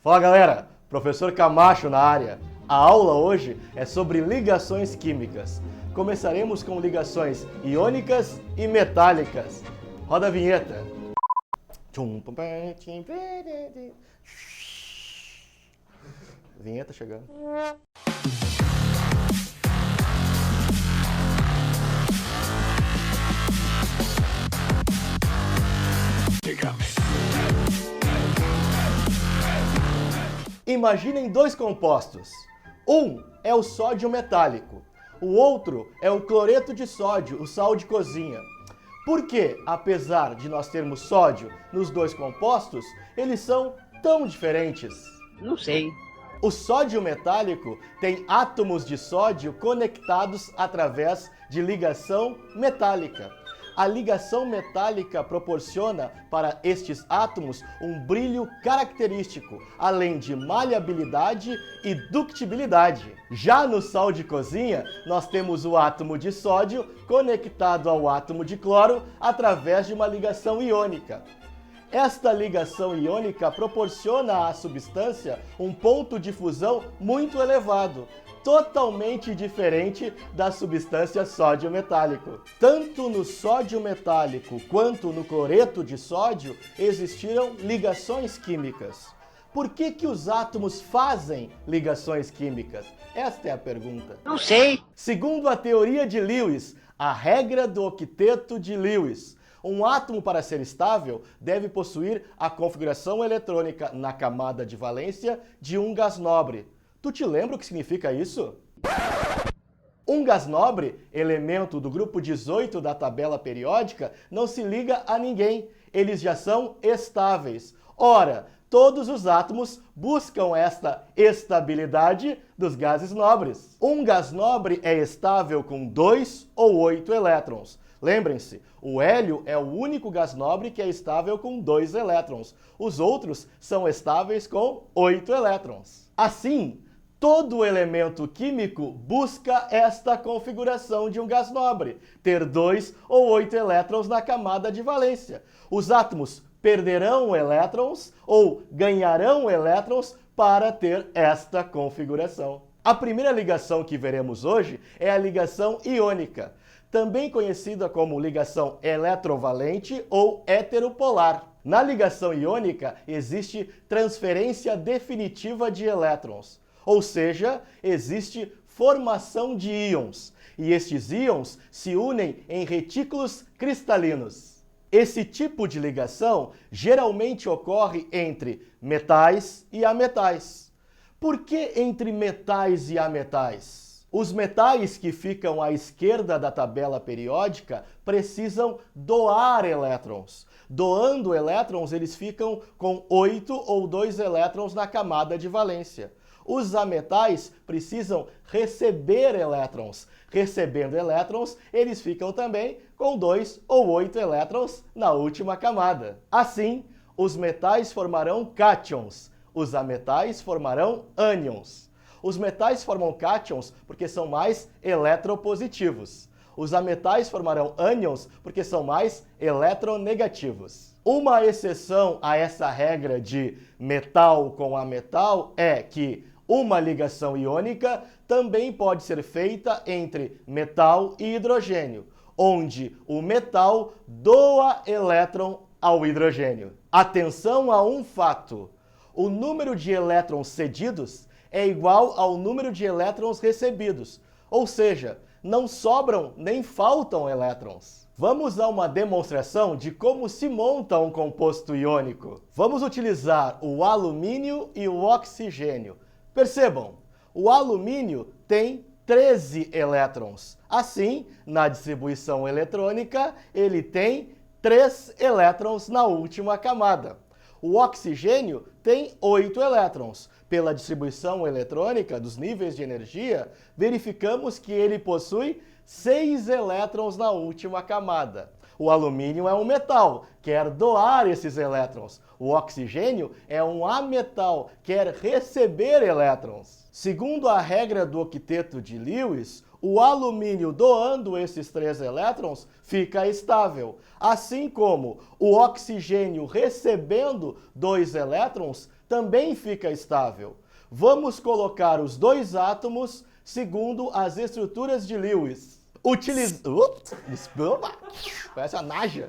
Fala galera, professor Camacho na área. A aula hoje é sobre ligações químicas. Começaremos com ligações iônicas e metálicas. Roda a vinheta. Vinheta chegando. Imaginem dois compostos. Um é o sódio metálico, o outro é o cloreto de sódio, o sal de cozinha. Por que, apesar de nós termos sódio nos dois compostos, eles são tão diferentes? Não sei. O sódio metálico tem átomos de sódio conectados através de ligação metálica. A ligação metálica proporciona para estes átomos um brilho característico, além de maleabilidade e ductibilidade. Já no sal de cozinha, nós temos o átomo de sódio conectado ao átomo de cloro através de uma ligação iônica. Esta ligação iônica proporciona à substância um ponto de fusão muito elevado, totalmente diferente da substância sódio metálico. Tanto no sódio metálico quanto no cloreto de sódio existiram ligações químicas. Por que os átomos fazem ligações químicas? Esta é a pergunta. Não sei. Segundo a teoria de Lewis, a regra do octeto de Lewis, um átomo, para ser estável, deve possuir a configuração eletrônica na camada de valência de um gás nobre. Tu te lembra o que significa isso? Um gás nobre, elemento do grupo 18 da tabela periódica, não se liga a ninguém. Eles já são estáveis. Ora, todos os átomos buscam esta estabilidade dos gases nobres. Um gás nobre é estável com 2 ou 8 elétrons. Lembrem-se, o hélio é o único gás nobre que é estável com 2 elétrons. Os outros são estáveis com 8 elétrons. Assim, todo elemento químico busca esta configuração de um gás nobre, ter 2 ou 8 elétrons na camada de valência. Os átomos perderão elétrons ou ganharão elétrons para ter esta configuração. A primeira ligação que veremos hoje é a ligação iônica, também conhecida como ligação eletrovalente ou heteropolar. Na ligação iônica existe transferência definitiva de elétrons, ou seja, existe formação de íons, e estes íons se unem em retículos cristalinos. Esse tipo de ligação geralmente ocorre entre metais e ametais. Por que entre metais e ametais? Os metais que ficam à esquerda da tabela periódica precisam doar elétrons. Doando elétrons, eles ficam com 8 ou 2 elétrons na camada de valência. Os ametais precisam receber elétrons. Recebendo elétrons, eles ficam também com 2 ou 8 elétrons na última camada. Assim, os metais formarão cátions, os ametais formarão ânions. Os metais formam cátions porque são mais eletropositivos. Os ametais formarão ânions porque são mais eletronegativos. Uma exceção a essa regra de metal com ametal é que uma ligação iônica também pode ser feita entre metal e hidrogênio, onde o metal doa elétron ao hidrogênio. Atenção a um fato: o número de elétrons cedidos é igual ao número de elétrons recebidos, ou seja, não sobram nem faltam elétrons. Vamos a uma demonstração de como se monta um composto iônico. Vamos utilizar o alumínio e o oxigênio. Percebam, o alumínio tem 13 elétrons. Assim, na distribuição eletrônica, ele tem 3 elétrons na última camada. O oxigênio tem 8 elétrons. Pela distribuição eletrônica dos níveis de energia, verificamos que ele possui 6 elétrons na última camada. O alumínio é um metal, quer doar esses elétrons. O oxigênio é um ametal, quer receber elétrons. Segundo a regra do octeto de Lewis, o alumínio doando esses 3 elétrons fica estável, assim como o oxigênio recebendo 2 elétrons também fica estável. Vamos colocar os dois átomos segundo as estruturas de Lewis. Parece uma naja.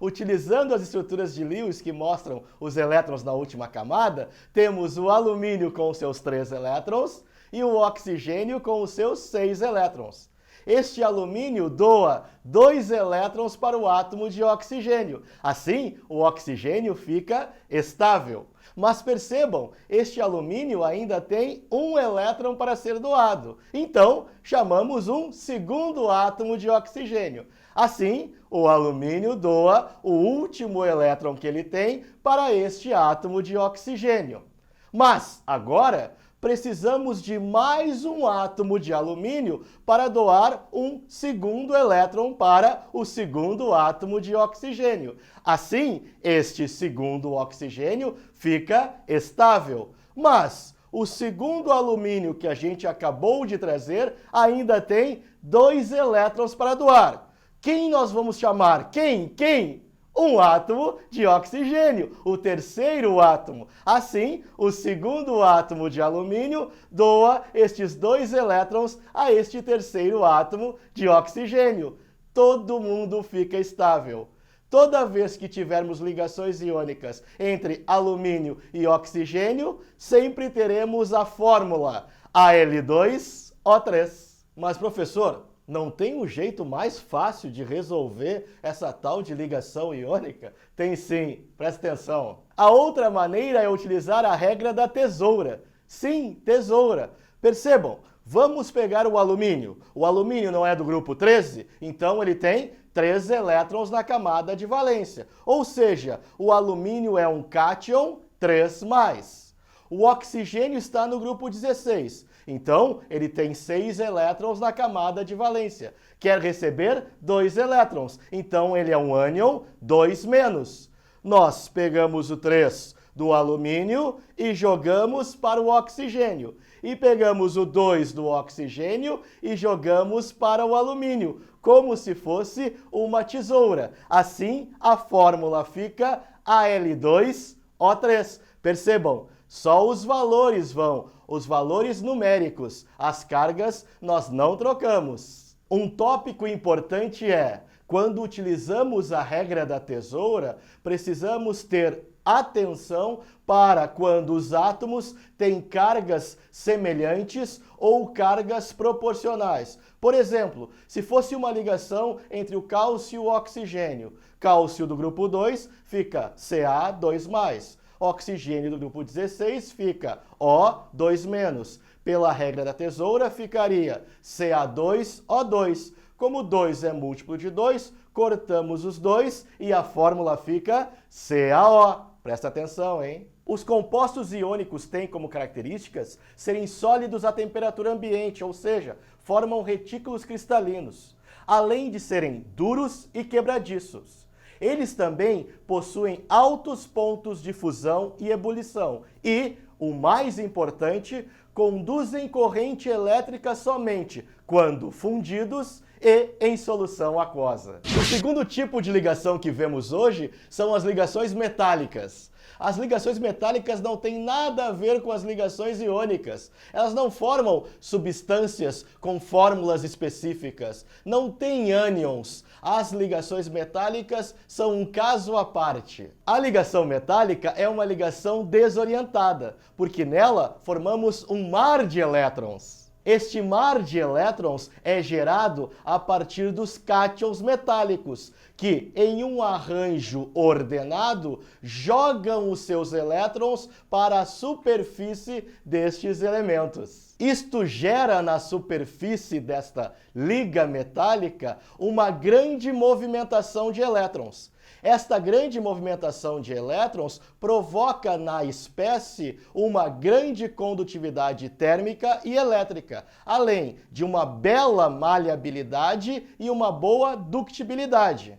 Utilizando as estruturas de Lewis que mostram os elétrons na última camada, temos o alumínio com os seus 3 elétrons e o oxigênio com os seus 6 elétrons. Este alumínio doa 2 elétrons para o átomo de oxigênio. Assim, o oxigênio fica estável. Mas percebam, este alumínio ainda tem 1 elétron para ser doado. Então, chamamos um segundo átomo de oxigênio. Assim, o alumínio doa o último elétron que ele tem para este átomo de oxigênio. Mas, agora, precisamos de mais um átomo de alumínio para doar um segundo elétron para o segundo átomo de oxigênio. Assim, este segundo oxigênio fica estável. Mas o segundo alumínio que a gente acabou de trazer ainda tem 2 elétrons para doar. Quem nós vamos chamar? Quem? Um átomo de oxigênio, o terceiro átomo. Assim, o segundo átomo de alumínio doa estes 2 elétrons a este terceiro átomo de oxigênio. Todo mundo fica estável. Toda vez que tivermos ligações iônicas entre alumínio e oxigênio, sempre teremos a fórmula Al2O3. Mas, professor, não tem um jeito mais fácil de resolver essa tal de ligação iônica? Tem sim, presta atenção. A outra maneira é utilizar a regra da tesoura. Sim, tesoura. Percebam, vamos pegar o alumínio. O alumínio não é do grupo 13, então ele tem 3 elétrons na camada de valência. Ou seja, o alumínio é um cátion 3+. O oxigênio está no grupo 16. Então, ele tem 6 elétrons na camada de valência. Quer receber 2 elétrons. Então, ele é um ânion 2-. Nós pegamos o 3 do alumínio e jogamos para o oxigênio. E pegamos o 2 do oxigênio e jogamos para o alumínio, como se fosse uma tesoura. Assim, a fórmula fica Al2O3. Percebam, só os valores vão, os valores numéricos, as cargas nós não trocamos. Um tópico importante é, quando utilizamos a regra da tesoura, precisamos ter atenção para quando os átomos têm cargas semelhantes ou cargas proporcionais. Por exemplo, se fosse uma ligação entre o cálcio e o oxigênio, cálcio do grupo 2 fica Ca2+. Oxigênio do grupo 16 fica O2-. Pela regra da tesoura, ficaria Ca2O2. Como 2 é múltiplo de 2, cortamos os 2 e a fórmula fica CaO. Presta atenção, hein? Os compostos iônicos têm como características serem sólidos à temperatura ambiente, ou seja, formam retículos cristalinos, além de serem duros e quebradiços. Eles também possuem altos pontos de fusão e ebulição e, o mais importante, conduzem corrente elétrica somente quando fundidos e em solução aquosa. O segundo tipo de ligação que vemos hoje são as ligações metálicas. As ligações metálicas não têm nada a ver com as ligações iônicas. Elas não formam substâncias com fórmulas específicas. Não têm ânions. As ligações metálicas são um caso à parte. A ligação metálica é uma ligação desorientada, porque nela formamos um mar de elétrons. Este mar de elétrons é gerado a partir dos cátions metálicos, que, em um arranjo ordenado, jogam os seus elétrons para a superfície destes elementos. Isto gera na superfície desta liga metálica uma grande movimentação de elétrons. Esta grande movimentação de elétrons provoca na espécie uma grande condutividade térmica e elétrica, além de uma bela maleabilidade e uma boa ductibilidade.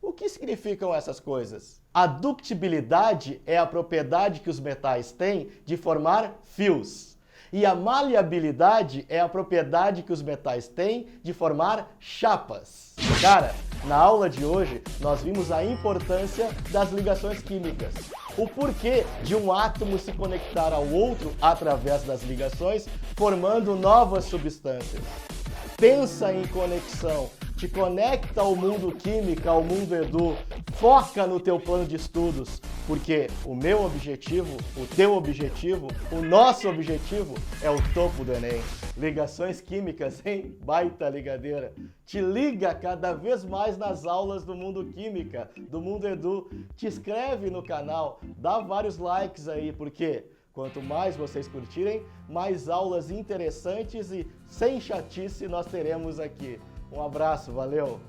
O que significam essas coisas? A ductibilidade é a propriedade que os metais têm de formar fios. E a maleabilidade é a propriedade que os metais têm de formar chapas. Cara, na aula de hoje nós vimos a importância das ligações químicas. O porquê de um átomo se conectar ao outro através das ligações, formando novas substâncias. Pensa em conexão, te conecta ao mundo química, ao mundo edu, foca no teu plano de estudos, porque o meu objetivo, o teu objetivo, o nosso objetivo é o topo do Enem. Ligações químicas, hein? Baita ligadeira. Te liga cada vez mais nas aulas do mundo química, do mundo edu. Te inscreve no canal, dá vários likes aí, porque quanto mais vocês curtirem, mais aulas interessantes e sem chatice nós teremos aqui. Um abraço, valeu!